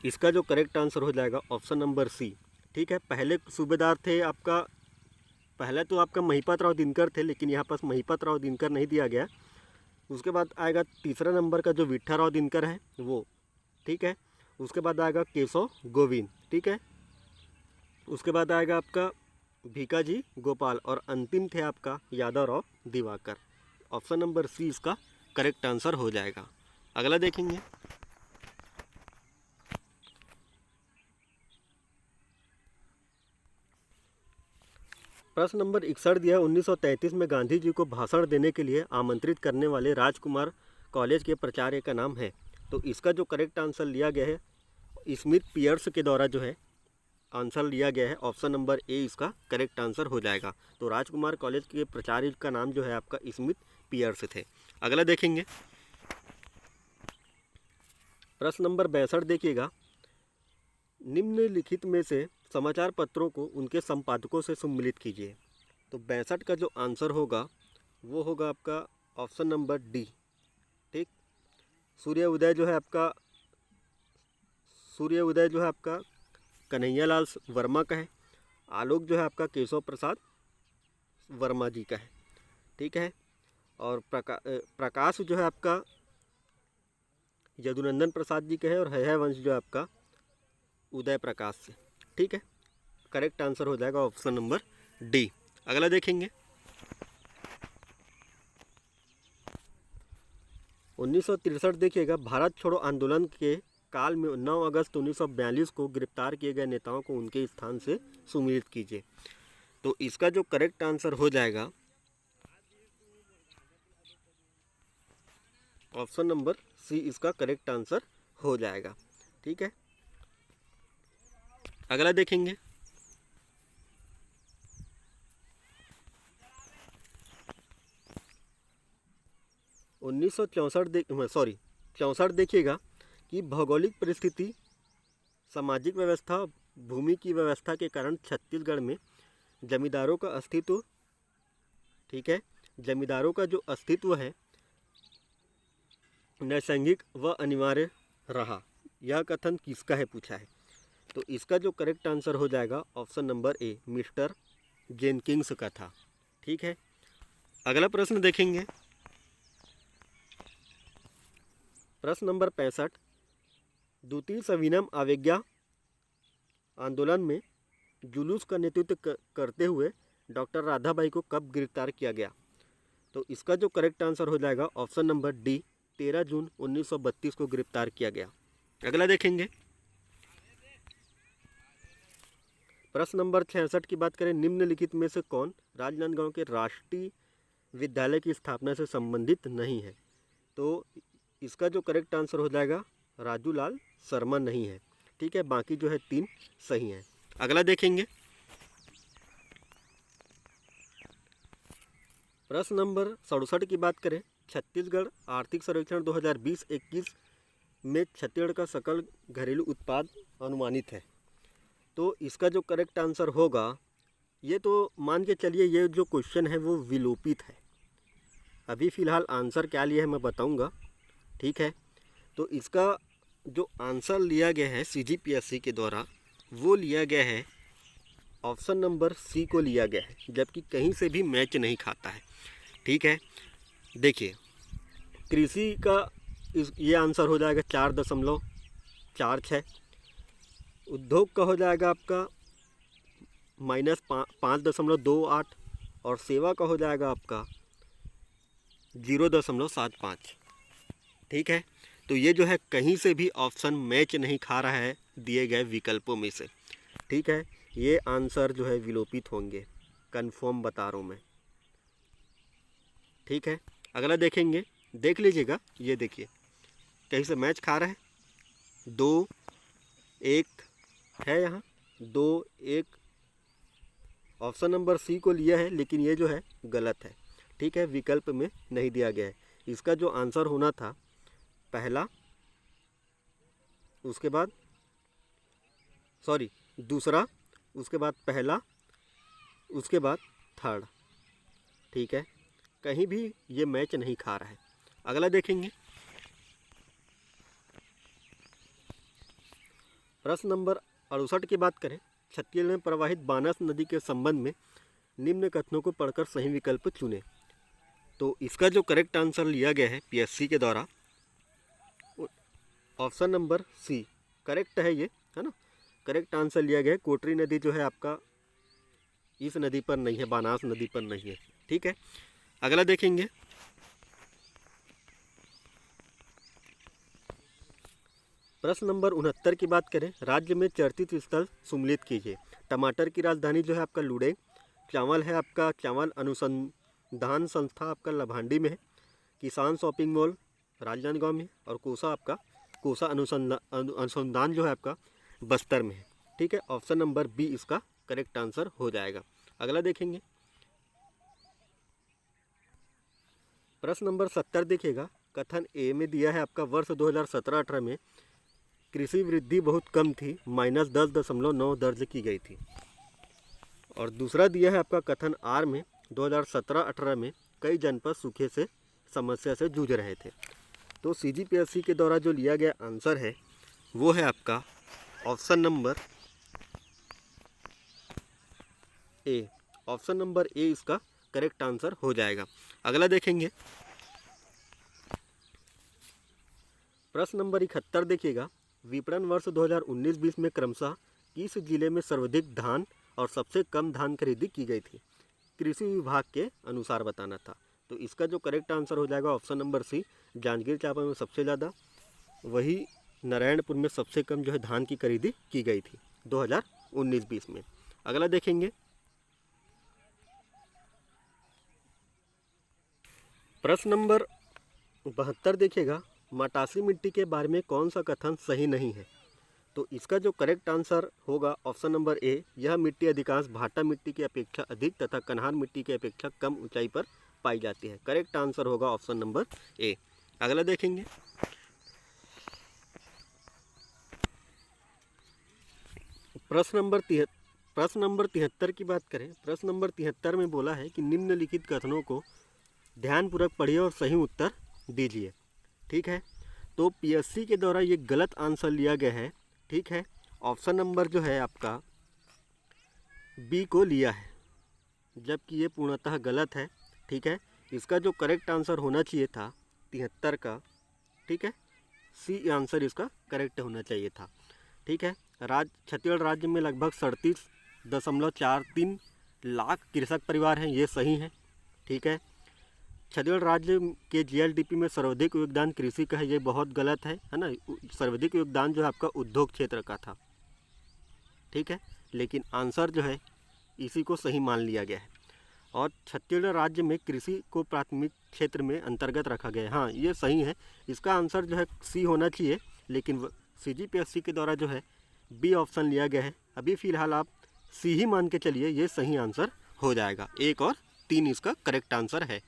इसका जो करेक्ट आंसर हो जाएगा ऑप्शन नंबर सी। ठीक है, पहले सूबेदार थे आपका, पहले तो आपका महिपत राव दिनकर थे, लेकिन यहाँ पर महिपत राव दिनकर नहीं दिया गया। उसके बाद आएगा तीसरा नंबर का जो विट्ठाराव दिनकर है वो। ठीक है, उसके बाद आएगा केशव गोविंद। ठीक है, उसके बाद आएगा आपका भीकाजी गोपाल और अंतिम थे आपका Yadav Rao Diwakar. Option number C इसका करेक्ट आंसर हो जाएगा। अगला देखेंगे प्रश्न नंबर 61 दिया, 1933 में गांधी जी को भाषण देने के लिए आमंत्रित करने वाले राजकुमार कॉलेज के प्राचार्य का नाम है। तो इसका जो करेक्ट आंसर लिया गया है स्मिथ पियर्स के द्वारा जो है आंसर लिया गया है। ऑप्शन नंबर ए इसका करेक्ट आंसर हो जाएगा। तो राजकुमार कॉलेज के प्राचार्य का नाम जो है आपका स्मिथ पियर्स थे। अगला देखेंगे प्रश्न नंबर 62 देखिएगा, निम्नलिखित में से समाचार पत्रों को उनके संपादकों से सम्मिलित कीजिए। तो 62 का जो आंसर होगा वो होगा आपका ऑप्शन नंबर डी। ठीक, सूर्य उदय जो है आपका कन्हैयालाल वर्मा का है। आलोक जो है आपका केशव प्रसाद वर्मा जी का है। ठीक है, और प्रकाश जो है आपका यदुनंदन प्रसाद जी का है। और है वंश जो है आपका उदय प्रकाश से। ठीक है, करेक्ट आंसर हो जाएगा ऑप्शन नंबर डी। अगला देखेंगे 1963 देखिएगा, भारत छोड़ो आंदोलन के काल में 9 अगस्त 1942 को गिरफ्तार किए गए नेताओं को उनके स्थान से सम्मिलित कीजिए। तो इसका जो करेक्ट आंसर हो जाएगा ऑप्शन नंबर सी इसका करेक्ट आंसर हो जाएगा। ठीक है, अगला देखेंगे 64 देखिएगा कि भौगोलिक परिस्थिति, सामाजिक व्यवस्था, भूमि की व्यवस्था के कारण छत्तीसगढ़ में जमींदारों का अस्तित्व, ठीक है, जमींदारों का जो अस्तित्व है नैसर्गिक व अनिवार्य रहा। यह कथन किसका है पूछा है। तो इसका जो करेक्ट आंसर हो जाएगा ऑप्शन नंबर ए, मिस्टर जेनकिंग्स का था। ठीक है, अगला प्रश्न देखेंगे प्रश्न नंबर 65, द्वितीय सविनम अवज्ञा आंदोलन में जुलूस का नेतृत्व करते हुए डॉक्टर राधाबाई को कब गिरफ्तार किया गया। तो इसका जो करेक्ट आंसर हो जाएगा ऑप्शन नंबर डी, 13 जून 1932 को गिरफ्तार किया गया। अगला देखेंगे प्रश्न नंबर 66 की बात करें, निम्नलिखित में से कौन राजनांदगांव के राष्ट्रीय विद्यालय की स्थापना से संबंधित नहीं है। तो इसका जो करेक्ट आंसर हो जाएगा राजूलाल शर्मा नहीं है। ठीक है, बाकी जो है 3 सही हैं। अगला देखेंगे प्रश्न नंबर 67 की बात करें, छत्तीसगढ़ आर्थिक सर्वेक्षण 2020-21 में छत्तीसगढ़ का सकल घरेलू उत्पाद अनुमानित है। तो इसका जो करेक्ट आंसर होगा, ये तो मान के चलिए ये जो क्वेश्चन है वो विलोपित है। अभी फ़िलहाल आंसर क्या लिया है मैं बताऊंगा। ठीक है, तो इसका जो आंसर लिया गया है CGPSC के द्वारा वो लिया गया है ऑप्शन नंबर सी को लिया गया है, जबकि कहीं से भी मैच नहीं खाता है। ठीक है, देखिए कृषि का ये आंसर हो जाएगा 4.46। उद्योग का हो जाएगा आपका -5.28 और सेवा का हो जाएगा आपका 0.75। ठीक है, तो ये जो है कहीं से भी ऑप्शन मैच नहीं खा रहा है दिए गए विकल्पों में से। ठीक है, ये आंसर जो है विलोपित होंगे, कंफर्म बता रहा हूँ मैं। ठीक है, अगला देखेंगे, देख लीजिएगा, ये देखिए कहीं से मैच खा रहा है, 2 1 है यहाँ, 2 1 ऑप्शन नंबर सी को लिया है, लेकिन ये जो है गलत है। ठीक है, विकल्प में नहीं दिया गया है। इसका जो आंसर होना था पहला, उसके बाद दूसरा, उसके बाद पहला, उसके बाद थर्ड। ठीक है, कहीं भी ये मैच नहीं खा रहा है। अगला देखेंगे, प्रश्न नंबर 68 की बात करें, छत्तीसगढ़ में प्रवाहित बानस नदी के संबंध में निम्न कथनों को पढ़कर सही विकल्प चुनें। तो इसका जो करेक्ट आंसर लिया गया है पीएससी के द्वारा, ऑप्शन नंबर सी करेक्ट है, ये है ना, करेक्ट आंसर लिया गया है। कोटरी नदी जो है आपका इस नदी पर नहीं है, बानास नदी पर नहीं है। ठीक है, अगला देखेंगे, प्रश्न नंबर 69 की बात करें, राज्य में चर्चित स्थल सुमेलित कीजिए। टमाटर की राजधानी जो है आपका लुड़ेंग, चावल है आपका चावल अनुसंधान संस्था आपका लभांडी में है, किसान शॉपिंग मॉल राजनांदगांव में है, और कोसा अनुसंधान जो है आपका बस्तर में है। ठीक है, ऑप्शन नंबर बी इसका करेक्ट आंसर हो जाएगा। अगला देखेंगे, प्रश्न नंबर 70 देखिएगा, कथन ए में दिया है आपका वर्ष 2017-18 में कृषि वृद्धि बहुत कम थी, -10.9 दर्ज की गई थी। और दूसरा दिया है आपका कथन आर में 2017-18 में कई जनपद सूखे से समस्या से जूझ रहे थे। तो सीजीपीएससी के द्वारा जो लिया गया आंसर है वो है आपका option number A. Option number A इसका करेक्ट आंसर हो जाएगा। अगला देखेंगे, प्रश्न नंबर 71 देखिएगा, विपणन वर्ष 2019-20 में क्रमशः किस जिले में सर्वाधिक धान और सबसे कम धान खरीदी की गई थी, कृषि विभाग के अनुसार बताना था। तो इसका जो करेक्ट आंसर हो जाएगा option number C, Janjgir Champa में सबसे ज़्यादा, वही नारायणपुर में सबसे कम जो है धान की खरीदी की गई थी 2019-20 में। अगला देखेंगे, प्रश्न नंबर 72 देखिएगा, मटासी मिट्टी के बारे में कौन सा कथन सही नहीं है। तो इसका जो करेक्ट आंसर होगा ऑप्शन नंबर ए, यह मिट्टी अधिकांश भाटा मिट्टी की अपेक्षा अधिक तथा कन्हार मिट्टी की अपेक्षा कम ऊंचाई पर पाई जाती है। करेक्ट आंसर होगा ऑप्शन नंबर ए। अगला देखेंगे, प्रश्न नंबर 73 की बात करें, प्रश्न नंबर 73 में बोला है कि निम्नलिखित कथनों को ध्यानपूर्वक पढ़िए और सही उत्तर दीजिए। ठीक है, तो पीएससी के द्वारा ये गलत आंसर लिया गया है। ठीक है, ऑप्शन नंबर जो है आपका बी को लिया है, जबकि ये पूर्णतः गलत है। ठीक है, इसका जो करेक्ट आंसर होना चाहिए था 73 का, ठीक है, सी आंसर इसका करेक्ट होना चाहिए था। ठीक है, छत्तीसगढ़ राज्य में लगभग 37.43 लाख कृषक परिवार हैं, ये सही है। ठीक है, छत्तीसगढ़ राज्य के जीएलडीपी में सर्वाधिक योगदान कृषि का है, ये बहुत गलत है ना। सर्वाधिक योगदान जो है आपका उद्योग क्षेत्र का था। ठीक है, लेकिन आंसर जो है इसी को सही मान लिया गया है। और छत्तीसगढ़ राज्य में कृषि को प्राथमिक क्षेत्र में अंतर्गत रखा गया है, हाँ ये सही है। इसका आंसर जो है सी होना चाहिए, लेकिन सीजीपीएससी के द्वारा जो है बी ऑप्शन लिया गया है। अभी फ़िलहाल आप सी ही मान के चलिए, ये सही आंसर हो जाएगा। 1 और 3 इसका करेक्ट आंसर है।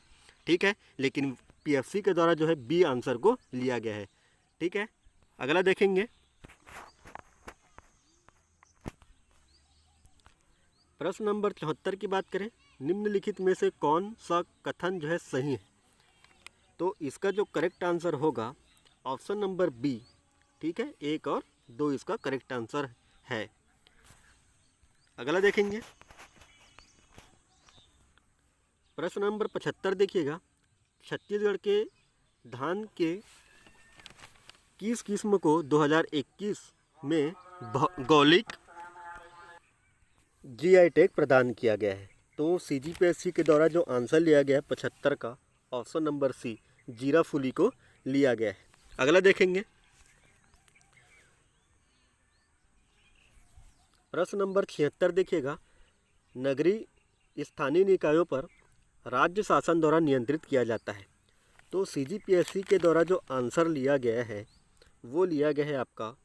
ठीक है, लेकिन पीएफसी के द्वारा जो है बी आंसर को लिया गया है। ठीक है, अगला देखेंगे, प्रश्न नंबर 74 की बात करें, निम्नलिखित में से कौन सा कथन जो है सही है। तो इसका जो करेक्ट आंसर होगा ऑप्शन नंबर बी। ठीक है, 1 और 2 इसका करेक्ट आंसर है। अगला देखेंगे, प्रश्न नंबर 75 देखिएगा, छत्तीसगढ़ के धान के किस किस्म को 2021 में भौगोलिक जीआई टैग प्रदान किया गया है। तो सीजीपीएससी के द्वारा जो आंसर लिया गया है 75 का, ऑप्शन नंबर सी जीराफुली को लिया गया है। अगला देखेंगे प्रश्न नंबर 76 देखिएगा, नगरीय स्थानीय निकायों पर राज्य शासन द्वारा नियंत्रित किया जाता है। तो सीजीपीएससी के द्वारा जो आंसर लिया गया है वो लिया गया है आपका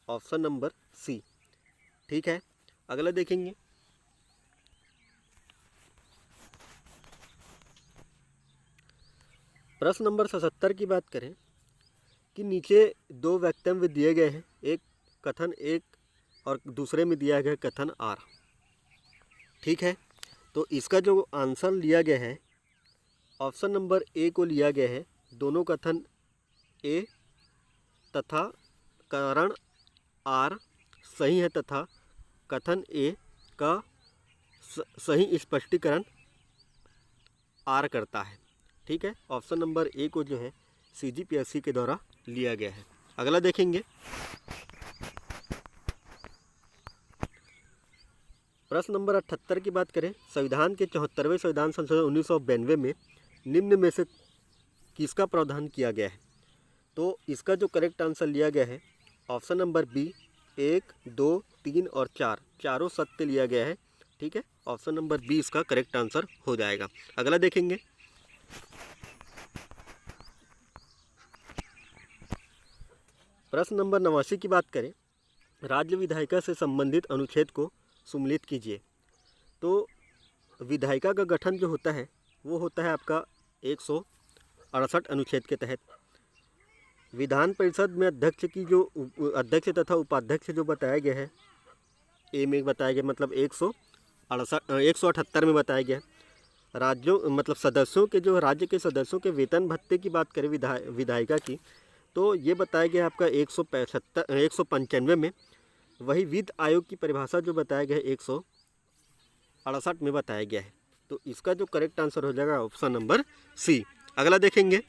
ऑप्शन नंबर सी। ठीक है, अगला देखेंगे प्रश्न नंबर 77 की बात करें कि नीचे दो वक्तव्य दिए गए हैं, एक कथन एक और दूसरे में दिया गया कथन आर। ठीक है, तो इसका जो आंसर लिया गया है ऑप्शन नंबर ए को लिया गया है। दोनों कथन ए तथा कारण आर सही है तथा कथन ए का सही स्पष्टीकरण आर करता है। ठीक है, ऑप्शन नंबर ए को जो है सीजीपीएससी के द्वारा लिया गया है। अगला देखेंगे प्रश्न नंबर 78 की बात करें, संविधान के 74वें संविधान संशोधन 1992 में निम्न में से किसका प्रावधान किया गया है? तो इसका जो करेक्ट आंसर लिया गया है ऑप्शन नंबर बी 1, 2, 3 और 4 चारों सत्य लिया गया है। ठीक है, ऑप्शन नंबर बी इसका करेक्ट आंसर हो जाएगा। अगला देखेंगे प्रश्न नंबर 89 की बात करें, राज्य विधायिका से संबंधित अनुच्छेद को सम्मिलित कीजिए। तो विधायिका का गठन जो होता है वो होता है आपका 168 अनुच्छेद के तहत। विधान परिषद में अध्यक्ष की जो अध्यक्ष तथा उपाध्यक्ष जो बताया गया है ए में बताया गया, मतलब 178 में बताया गया है। राज्यों मतलब सदस्यों के जो राज्य के सदस्यों के वेतन भत्ते की बात करें विधायिका की, तो ये बताया गया आपका 195 में। वही वित्त आयोग की परिभाषा जो बताया गया है 168 में बताया गया है। तो इसका जो करेक्ट आंसर हो जाएगा ऑप्शन नंबर सी। अगला देखेंगे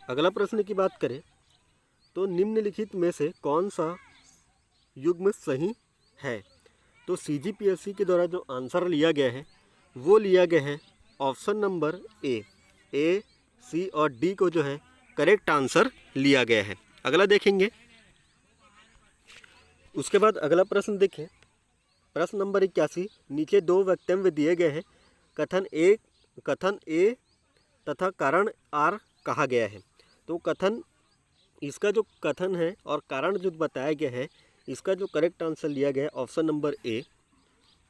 अगला प्रश्न की बात करें तो निम्नलिखित में से कौन सा युग्म सही है? तो सीजीपीएससी के द्वारा जो आंसर लिया गया है वो लिया गया है ऑप्शन नंबर ए, सी और डी को जो है करेक्ट आंसर लिया गया है। अगला देखेंगे उसके बाद अगला प्रश्न देखें, प्रश्न नंबर 81, नीचे दो वक्तव्य दिए गए हैं, कथन ए तथा कारण आर कहा गया है। तो कथन इसका जो कथन है और कारण जो बताया गया है इसका जो करेक्ट आंसर लिया गया है option number A.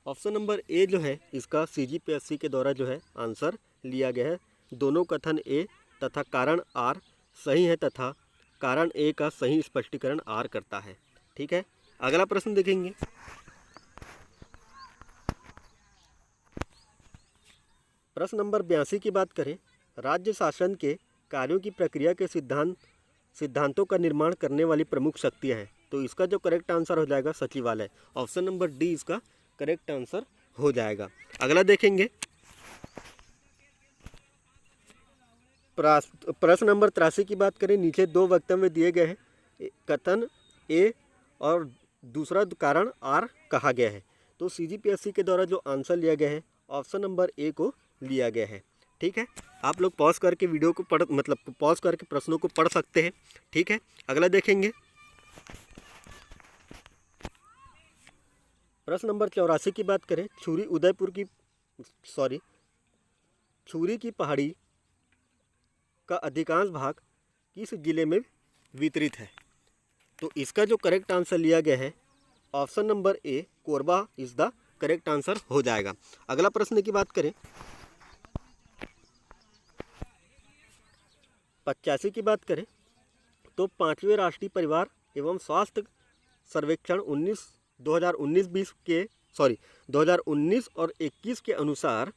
Option number A जो है इसका सीजीपीएससी के द्वारा जो है आंसर लिया गया है। दोनों कथन ए तथा कारण आर सही है तथा कारण ए का सही स्पष्टीकरण आर करता है। ठीक है, अगला प्रश्न देखेंगे प्रश्न नंबर 82 की बात करें, राज्य शासन के कार्यों की प्रक्रिया के सिद्धांतों का निर्माण करने वाली प्रमुख शक्तियां हैं। तो इसका जो करेक्ट आंसर हो जाएगा सचिवालय। ऑप्शन नंबर डी इसका करेक्ट आंसर हो जाएगा। अगला देखेंगे प्रश्न नंबर 83 की बात करें, नीचे दो वक्तव्य दिए गए हैं, कथन ए और दूसरा कारण आर कहा गया है। तो सीजीपीएससी के द्वारा जो आंसर लिया गया है ऑप्शन नंबर ए को लिया गया है। ठीक है, आप लोग पॉज करके वीडियो को पॉज करके प्रश्नों को पढ़ सकते हैं। ठीक है, अगला देखेंगे प्रश्न नंबर 84 की बात करें, छुरी की पहाड़ी का अधिकांश भाग किस जिले में वितरित है? तो इसका जो करेक्ट आंसर लिया गया है option number A, Korba is the correct answer हो जाएगा। अगला प्रश्न की बात करें 85 की बात करें तो 5वें राष्ट्रीय परिवार एवं स्वास्थ्य सर्वेक्षण 2019 और 21 के अनुसार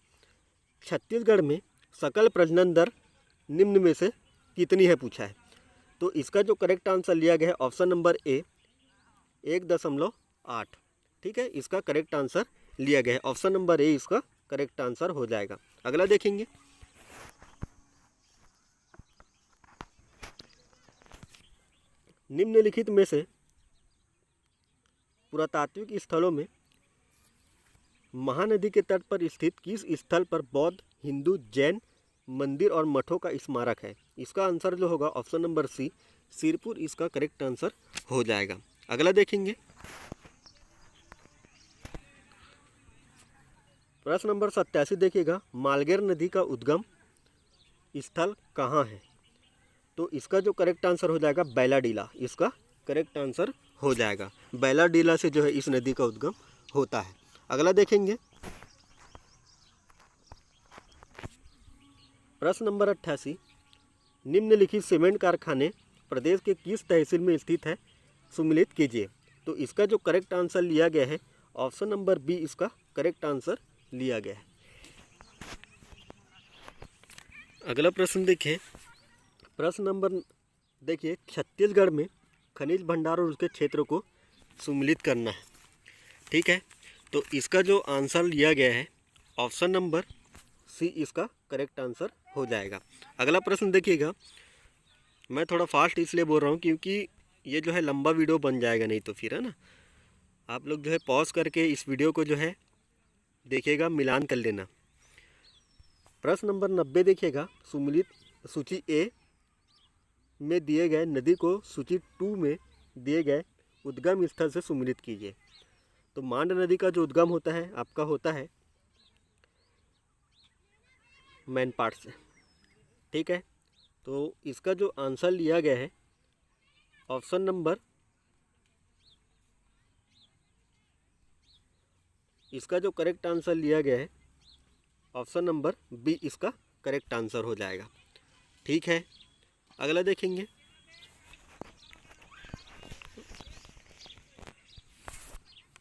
छत्तीसगढ़ में सकल प्रजनन दर निम्न में से कितनी है पूछा है। तो इसका जो करेक्ट आंसर लिया गया है ऑप्शन नंबर ए 1.8। ठीक है, इसका करेक्ट आंसर लिया गया है ऑप्शन नंबर ए, इसका करेक्ट आंसर हो जाएगा। अगला देखेंगे निम्नलिखित में से पुरातात्विक स्थलों में महानदी के तट पर स्थित किस स्थल पर बौद्ध, हिंदू, जैन मंदिर और मठों का स्मारक है? इसका आंसर जो होगा ऑप्शन नंबर सी, सिरपुर इसका करेक्ट आंसर हो जाएगा। अगला देखेंगे प्रश्न नंबर 87 देखिएगा, मालगेर नदी का उद्गम स्थल कहाँ है? तो इसका जो करेक्ट आंसर हो जाएगा बैलाडीला, इसका करेक्ट आंसर हो जाएगा। बैलाडीला से जो है इस नदी का उद्गम होता है। अगला देखेंगे प्रश्न नंबर 88, निम्नलिखित सीमेंट कारखाने प्रदेश के किस तहसील में स्थित है? सुमेलित कीजिए। तो इसका जो करेक्ट आंसर लिया गया है ऑप्शन नंबर बी इसका करेक्ट आंसर लिया गया है। अगला प्रश्न देखिए, प्रश्न नंबर देखिए, छत्तीसगढ़ में खनिज भंडार और उसके क्षेत्र को सुमेलित करना है। ठीक है, तो इसका जो आंसर लिया गया है ऑप्शन नंबर सी इसका करेक्ट आंसर हो जाएगा। अगला प्रश्न देखिएगा, मैं थोड़ा फास्ट इसलिए बोल रहा हूँ क्योंकि ये जो है लंबा वीडियो बन जाएगा, नहीं तो फिर है ना, आप लोग जो है पॉज करके इस वीडियो को जो है देखिएगा, मिलान कर लेना। प्रश्न नंबर 90 देखिएगा, सुमेलित सूची ए में दिए गए नदी को सूची 2 में दिए गए उद्गम स्थल से सुमेलित कीजिए। तो मांड नदी का जो उद्गम होता है आपका होता है मैनपाट से। ठीक है, तो इसका जो आंसर लिया गया है ऑप्शन नंबर, इसका जो करेक्ट आंसर लिया गया है ऑप्शन नंबर बी इसका करेक्ट आंसर हो जाएगा। ठीक है, अगला देखेंगे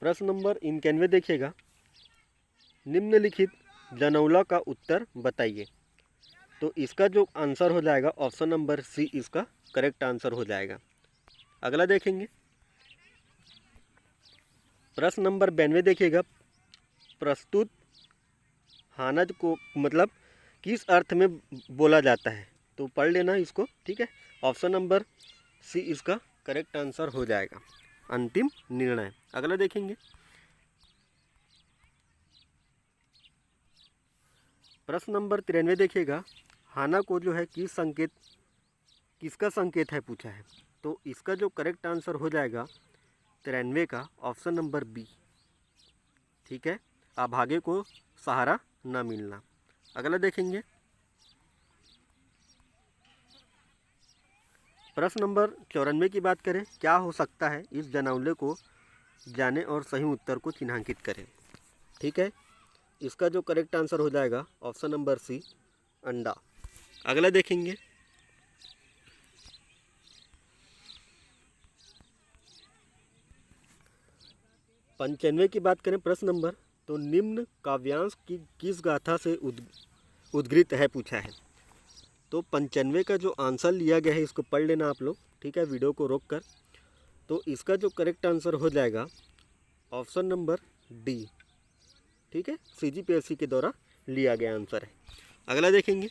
प्रश्न नंबर 91 देखिएगा, निम्नलिखित जनौला का उत्तर बताइए। तो इसका जो आंसर हो जाएगा ऑप्शन नंबर सी इसका करेक्ट आंसर हो जाएगा। अगला देखेंगे प्रश्न नंबर 92 देखिएगा, प्रस्तुत हानज को मतलब किस अर्थ में बोला जाता है? तो पढ़ लेना इसको। ठीक है, ऑप्शन नंबर सी इसका करेक्ट आंसर हो जाएगा, अंतिम निर्णय। अगला देखेंगे प्रश्न नंबर 93 देखिएगा, हाना को जो है किसका संकेत है पूछा है। तो इसका जो करेक्ट आंसर हो जाएगा 93 का ऑप्शन नंबर बी। ठीक है, अभागे को सहारा ना मिलना। अगला देखेंगे प्रश्न नंबर 94 की बात करें, क्या हो सकता है इस जनौले को जाने और सही उत्तर को चिन्हांकित करें। ठीक है, इसका जो करेक्ट आंसर हो जाएगा ऑप्शन नंबर सी, अंडा। अगला देखेंगे पंचानवे की बात करें प्रश्न नंबर, तो निम्न काव्यांश की किस गाथा से उद्गृत है पूछा है। तो 95 का जो आंसर लिया गया है इसको पढ़ लेना आप लोग। ठीक है, वीडियो को रोक कर। तो इसका जो करेक्ट आंसर हो जाएगा ऑप्शन नंबर डी। ठीक है, CGPSC के द्वारा लिया गया आंसर है। अगला देखेंगे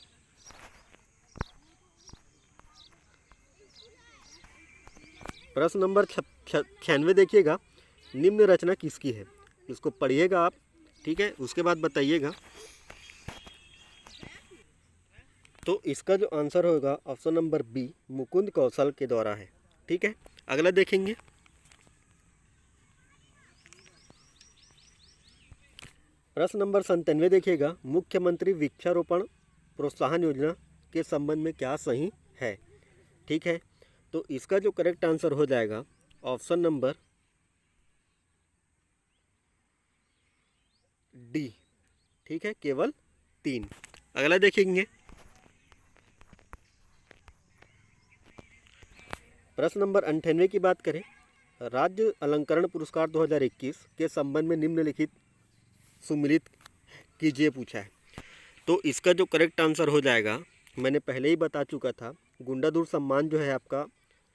प्रश्न नंबर 96 देखिएगा, निम्न रचना किसकी है? इसको पढ़िएगा आप। ठीक है, उसके बाद बताइएगा। तो इसका जो आंसर होगा ऑप्शन नंबर बी, मुकुंद कौशल के द्वारा है। ठीक है, अगला देखेंगे प्रश्न नंबर 97 देखिएगा, मुख्यमंत्री वृक्षारोपण प्रोत्साहन योजना के संबंध में क्या सही है। ठीक है, तो इसका जो करेक्ट आंसर हो जाएगा ऑप्शन नंबर डी। ठीक है, केवल 3। अगला देखेंगे प्रश्न नंबर 98 की बात करें, राज्य अलंकरण पुरस्कार 2021 के संबंध में निम्नलिखित सुमेलित कीजिए पूछा है। तो इसका जो करेक्ट आंसर हो जाएगा, मैंने पहले ही बता चुका था, गुंडादुर सम्मान जो है आपका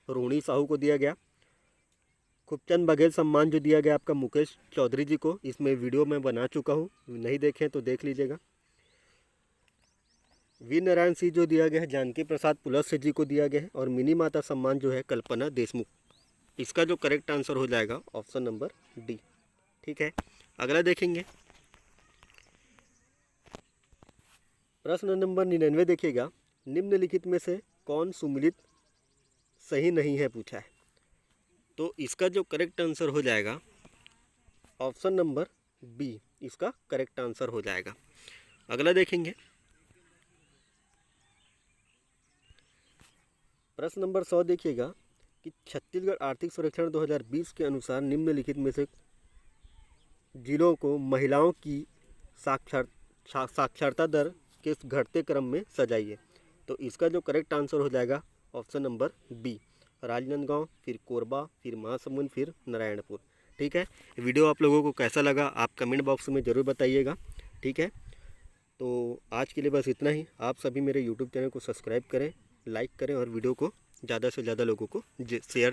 रोहिणी साहू को दिया गया। खूबचंद बघेल सम्मान जो दिया गया आपका मुकेश चौधरी जी को, इसमें वीडियो मैं बना चुका हूँ, नहीं देखें तो देख लीजिएगा। वी नारायण सिंह जो दिया गया है जानकी प्रसाद पुलस्त्य जी को दिया गया है, और मिनी माता सम्मान जो है कल्पना देशमुख। इसका जो करेक्ट आंसर हो जाएगा ऑप्शन नंबर डी। ठीक है, अगला देखेंगे प्रश्न नंबर 99 देखिएगा, निम्नलिखित में से कौन सुमिलित सही नहीं है पूछा है। तो इसका जो करेक्ट आंसर हो जाएगा ऑप्शन नंबर बी, इसका करेक्ट आंसर हो जाएगा। अगला देखेंगे प्रश्न नंबर 100 देखिएगा कि छत्तीसगढ़ आर्थिक सर्वेक्षण 2020 के अनुसार निम्नलिखित में से जिलों को महिलाओं की साक्षरता दर के घटते क्रम में सजाइए। तो इसका जो करेक्ट आंसर हो जाएगा ऑप्शन नंबर बी, राजनांदगांव, फिर कोरबा, फिर महासमुंद, फिर नारायणपुर। ठीक है, वीडियो आप लोगों को कैसा लगा आप कमेंट बॉक्स में ज़रूर बताइएगा। ठीक है, तो आज के लिए बस इतना ही। आप सभी मेरे यूट्यूब चैनल को सब्सक्राइब करें, लाइक करें और वीडियो को ज़्यादा से ज़्यादा लोगों को शेयर